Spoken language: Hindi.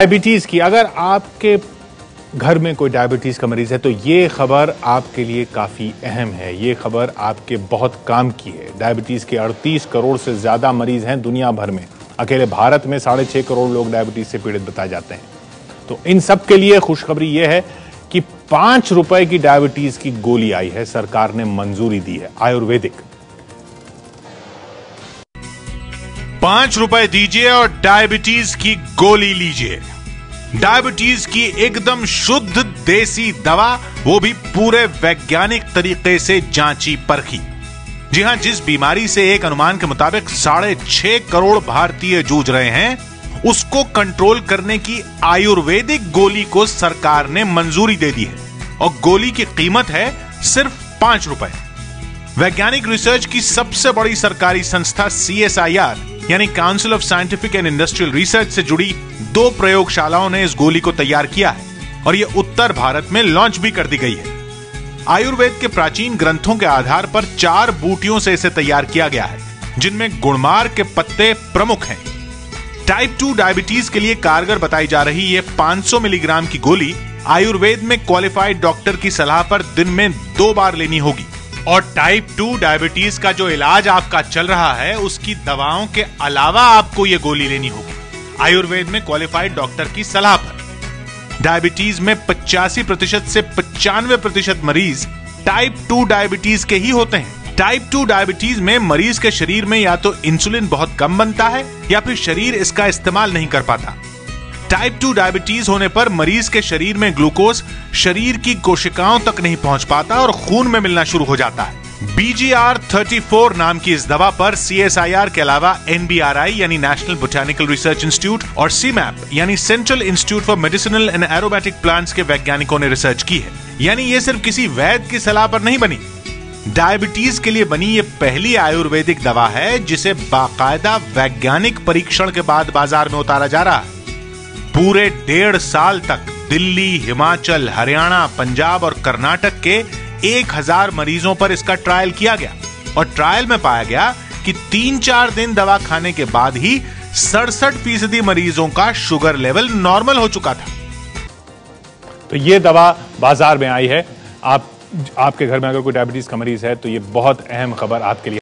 डायबिटीज की, अगर आपके घर में कोई डायबिटीज का मरीज है तो ये खबर आपके लिए काफी अहम है। ये खबर आपके बहुत काम की है। डायबिटीज के 38 करोड़ से ज्यादा मरीज हैं दुनिया भर में। अकेले भारत में 6.5 करोड़ लोग डायबिटीज से पीड़ित बताए जाते हैं। तो इन सब के लिए खुशखबरी यह है कि 5 रुपए की डायबिटीज की गोली आई है, सरकार ने मंजूरी दी है, आयुर्वेदिक। 5 रुपए दीजिए और डायबिटीज की गोली लीजिए। डायबिटीज की एकदम शुद्ध देसी दवा, वो भी पूरे वैज्ञानिक तरीके से जांची परखी। जी हां, जिस बीमारी से एक अनुमान के मुताबिक 6.5 करोड़ भारतीय जूझ रहे हैं, उसको कंट्रोल करने की आयुर्वेदिक गोली को सरकार ने मंजूरी दे दी है और गोली की कीमत है सिर्फ 5 रुपए। वैज्ञानिक रिसर्च की सबसे बड़ी सरकारी संस्था CSIR यानी council of scientific and industrial research से जुड़ी 2 प्रयोगशालाओं ने इस गोली को तैयार किया है और यह उत्तर भारत में लॉन्च भी कर दी गई है। आयुर्वेद के प्राचीन ग्रंथों के आधार पर 4 बूटियों से इसे तैयार किया गया है, जिनमें गुड़मार के पत्ते प्रमुख हैं। टाइप 2 डायबिटीज के लिए कारगर बताई जा रही यह 500 मिलीग्राम की गोली आयुर्वेद में क्वालिफाइड डॉक्टर की सलाह पर दिन में 2 बार लेनी होगी। और टाइप 2 डायबिटीज का जो इलाज आपका चल रहा है, उसकी दवाओं के अलावा आपको यह गोली लेनी होगी आयुर्वेद में क्वालिफाइड डॉक्टर की सलाह पर। डायबिटीज में 85% से 95% मरीज टाइप 2 डायबिटीज के ही होते हैं। टाइप 2 डायबिटीज में मरीज के शरीर में या तो इंसुलिन बहुत कम बनता है या फिर शरीर इसका इस्तेमाल नहीं कर पाता। टाइप 2 डायबिटीज होने पर मरीज के शरीर में ग्लूकोज शरीर की कोशिकाओं तक नहीं पहुंच पाता और खून में मिलना शुरू हो जाता है। BGR34 नाम की इस दवा पर CSIR के अलावा NBRI यानी नेशनल बोटैनिकल रिसर्च इंस्टीट्यूट और CMAP यानी central institute for medicinal and aromatic plants के वैज्ञानिकों ने रिसर्च की है। यानी ये सिर्फ किसी वैद्य की सलाह पर नहीं बनी। डायबिटीज के लिए बनी ये पहली आयुर्वेदिक दवा है जिसे बाकायदा वैज्ञानिक परीक्षण के बाद बाजार में उतारा जा रहा है। पूरे 1.5 साल तक दिल्ली, हिमाचल, हरियाणा, पंजाब और कर्नाटक के 1000 मरीजों पर इसका ट्रायल किया गया और ट्रायल में पाया गया कि 3-4 दिन दवा खाने के बाद ही 67% मरीजों का शुगर लेवल नॉर्मल हो चुका था। तो ये दवा बाजार में आई है। आपके घर में अगर कोई डायबिटीज का मरीज है तो ये बहुत अहम खबर आपके लिए।